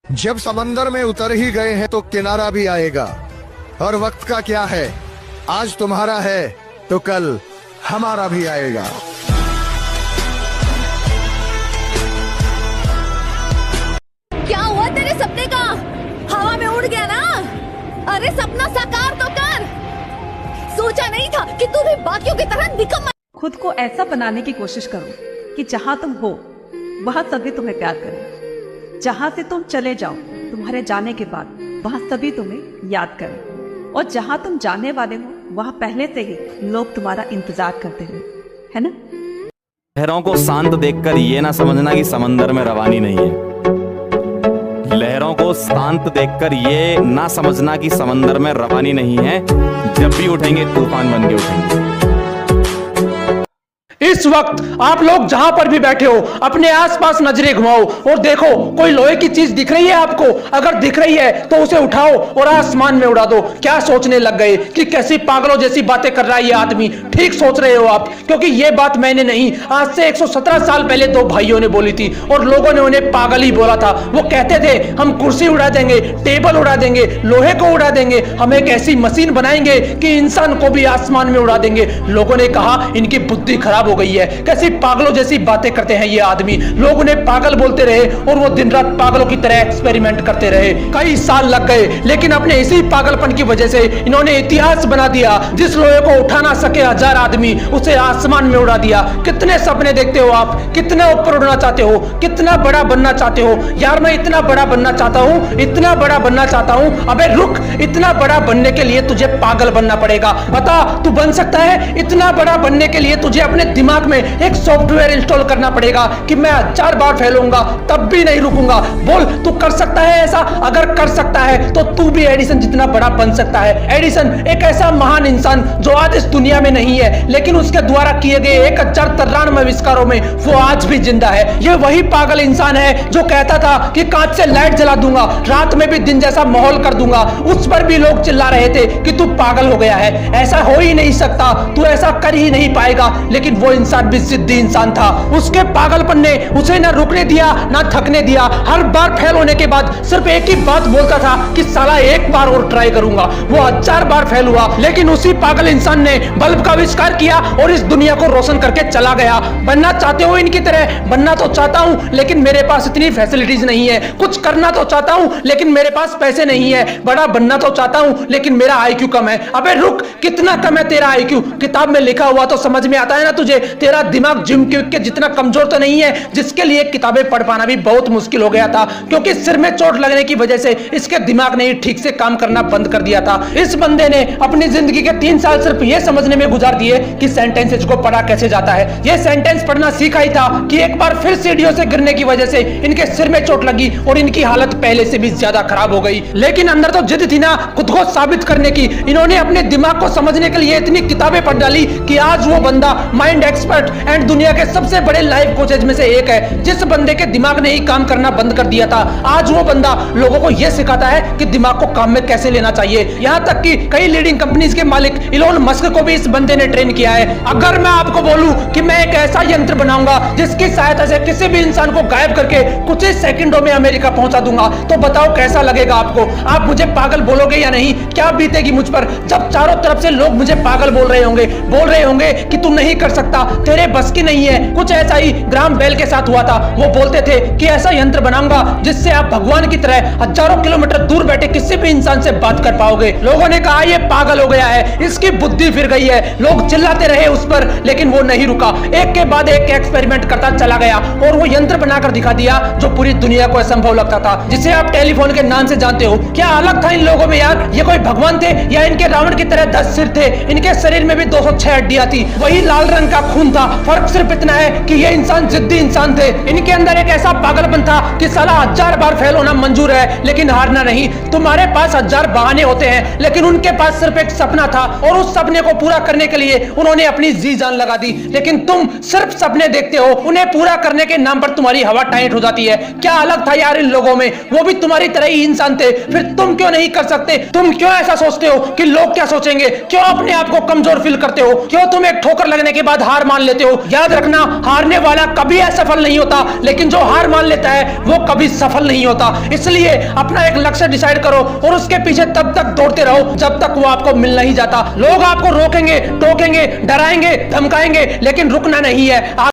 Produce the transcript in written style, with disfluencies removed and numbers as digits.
जब समंदर में उतर ही गए हैं तो किनारा भी आएगा। और वक्त का क्या है, आज तुम्हारा है तो कल हमारा भी आएगा। क्या हुआ तेरे सपने का? हवा में उड़ गया ना? अरे सपना साकार तो कर। सोचा नहीं था कि तू भी बाकियों की तरह निकम्मा। खुद को ऐसा बनाने की कोशिश करो कि जहां तुम हो वहां सभी तुम्हें प्यार करें। जहां से तुम चले जाओ तुम्हारे जाने के बाद वहां सभी तुम्हें याद करें। और जहां तुम जाने वाले हो वहां पहले से ही लोग तुम्हारा इंतजार करते हैं, है ना? लहरों को शांत देखकर ये ना समझना कि समंदर में रवानी नहीं है। लहरों को शांत देखकर ये ना समझना कि समंदर में रवानी नहीं है। जब भी उठेंगे तूफान बन के उठेंगे। इस वक्त आप लोग जहां पर भी बैठे हो अपने आसपास नजरें घुमाओ और देखो कोई लोहे की चीज दिख रही है आपको? अगर दिख रही है तो उसे उठाओ और आसमान में उड़ा दो। क्या सोचने लग गए कि कैसी पागलों जैसी बातें कर रहा है ये आदमी? ठीक सोच रहे हो आप, क्योंकि ये बात मैंने नहीं, आज से 117 साल पहले दो भाइयों ने बोली थी और लोगों ने उन्हें पागल ही बोला था। वो कहते थे हम कुर्सी उड़ा देंगे, टेबल उड़ा देंगे, लोहे को उड़ा देंगे, हम एक ऐसी मशीन बनाएंगे कि इंसान को भी आसमान में उड़ा देंगे। लोगों ने कहा इनकी बुद्धि खराब हो गई है, कैसी पागलों जैसी बातें करते हैं ये आदमी। लोग उन्हें पागल बोलते रहे और वो दिन रात पागलों की तरह एक्सपेरिमेंट करते रहे। कई साल लग गए, लेकिन अपने इसी पागलपन की वजह से इन्होंने इतिहास बना दिया। जिस लोहे को उठा ना सके 1000 आदमी, उसे आसमान में उड़ा दिया। कितने सपने देखते हो आप, कितना ऊपर उड़ना चाहते हो, कितना बड़ा बनना चाहते हो? यार मैं इतना बड़ा बनना चाहता हूं, इतना बड़ा बनना चाहता हूं। अबे रुक, इतना बड़ा बनने के लिए तुझे पागल बनना पड़ेगा। बता तू बन सकता है? इतना बड़ा बनने के लिए तुझे अपने दिमाग में एक सॉफ्टवेयर इंस्टॉल करना पड़ेगा कि मैं 4 बार फैलूंगा तब भी नहीं रुकूंगा। बोल तू कर सकता है ऐसा? अगर कर सकता है तो तू भी एडिसन जितना बड़ा बन सकता है। एडिसन एक ऐसा महान इंसान जो आज इस दुनिया में नहीं है, लेकिन उसके द्वारा किए गए 1093 आविष्कारों में वो आज भी जिंदा है। ये वही पागल इंसान है जो कहता था कि कांच से लाइट जला दूंगा, रात में भी दिन जैसा माहौल कर दूंगा। उस पर भी लोग चिल्ला रहे थे कि तू पागल हो गया है, ऐसा हो ही नहीं सकता, तू ऐसा कर ही नहीं पाएगा। लेकिन वो इंसान भी जिद्दी इंसान था। उसके पागलपन ने उसे ना रुकने दिया ना थकने दिया। हर बार फेल होने के बाद सिर्फ एक ही बात बोलता था कि साला एक बार और ट्राई करूंगा। वो 1000 बार फेल हुआ, लेकिन उसी पागल इंसान ने बल्ब का आविष्कार किया और इस दुनिया को रोशन करके चला गया। बनना चाहते हो इनकी तरह? बनना तो चाहता हूं, लेकिन मेरे पास इतनी फैसिलिटीज नहीं है। कुछ करना तो चाहता हूं, लेकिन मेरे पास पैसे नहीं है। बड़ा बनना तो चाहता हूं, लेकिन मेरा IQ कम है। अबे रुक, कितना कम है तेरा IQ? किताब में लिखा हुआ तो समझ में आता है ना तुझे? तेरा दिमाग जिम के जितना कमजोर तो नहीं है, जिसके लिए किताबें पढ़ पाना भी बहुत मुश्किल हो गया था, क्योंकि सिर में चोट लगने की वजह से इसके दिमाग ने ठीक से काम करना बंद कर दिया था। इस बंदे ने अपनी जिंदगी के 3 साल सिर्फ यह समझने में गुजार दिए कि सेंटेंसेस को पढ़ा कैसे जाता है। यह सेंटेंस पढ़ना सीखा ही था कि एक बार फिर सीढ़ियों से गिरने की वजह से इनके सिर में चोट लगी और इनकी हालत पहले से भी ज्यादा खराब हो गई। लेकिन अंदर तो जिद थी ना खुद को साबित करने की। इन्होंने अपने दिमाग को समझने के लिए इतनी किताबें पढ़ डाली कि आज वो बंदा माइंड एक्सपर्ट एंड दुनिया के सबसे बड़े लाइफ कोचेज में से एक है। जिस बंदे के दिमाग ने ही काम करना बंद कर दिया था, आज वो बंदा लोगों को यह सिखाता है कि दिमाग को काम में कैसे लेना चाहिए। यहां तक कि कई लीडिंग कंपनीज के मालिक इलोन मस्क को भी इस बंदे ने ट्रेन किया है। अगर मैं आपको बोलूं कि मैं एक ऐसा यंत्र बनाऊंगा जिसकी सहायता से किसी भी इंसान को गायब करके कुछ ही सेकंडों में अमेरिका पहुंचा दूंगा, तो बताओ कैसा लगेगा आपको? आप मुझे पागल बोलोगे या नहीं? क्या बीतेगी मुझ पर जब चारों तरफ से लोग मुझे पागल बोल रहे होंगे कि तू नहीं कर सकता, तेरे बस की नहीं है। कुछ ऐसा ही ग्राहम बेल के साथ हुआ था। वो बोलते थे कि ऐसा यंत्र बनाऊंगा जिससे आप भगवान की तरह हजारों किलोमीटर दूर बैठे किसी भी इंसान से बात कर पाओगे। लोगों ने कहा ये पागल हो गया है, इसकी बुद्धि फिर गई है। लोग चिल्लाते रहे उस पर, लेकिन वो नहीं रुका। एक के बाद एक एक्सपेरिमेंट करता चला गया और वो यंत्र बनाकर दिखा दिया जो पूरी दुनिया को असंभव लगता था, जिसे आप टेलीफोन के नाम से जानते हो। क्या अलग था इन लोगों में यार? ये कोई भगवान थे या इनके रावण की तरह 10 सिर थे? इनके शरीर में भी 206 हड्डियां थी, वही लाल रंग का खून था। फर्क सिर्फ इतना है कि ये इंसान जिद्दी इंसान थे। इनके अंदर एक ऐसा पागलपन था कि साला 1000 बार फेल होना मंजूर है लेकिन हारना नहीं। तुम्हारे पास 1000 बहाने होते हैं, लेकिन उनके पास सिर्फ एक सपना था और उस सपने को पूरा करने के लिए उन्होंने अपनी जी जान लगा दी। लेकिन तुम सिर्फ सपने देखते हो, उन्हें पूरा करने के नाम पर तुम्हारी हवा टाइट हो जाती है। क्या अलग था यार इन लोगों में? वो भी तुम्हारी तरह ही इंसान थे, फिर तुम क्यों नहीं कर सकते? तुम क्यों ऐसा सोचते हो कि लोग क्या सोचेंगे? क्यों अपने आप को कमजोर फील करते हो? क्यों तुम एक ठोकर लगने के बाद हार मान लेते हो। याद रखना, हारने वाला कभी असफल नहीं होता, लेकिन जो हार मान लेता है वो कभी सफल नहीं होता। इसलिए अपना एक लक्ष्य डिसाइड करो और उसके पीछे तब तक दौड़ते रहो जब तक वो आपको मिल नहीं जाता। लोग आपको रोकेंगे, टोकेंगे, डराएंगे, धमकाएंगे, लेकिन रुकना नहीं है।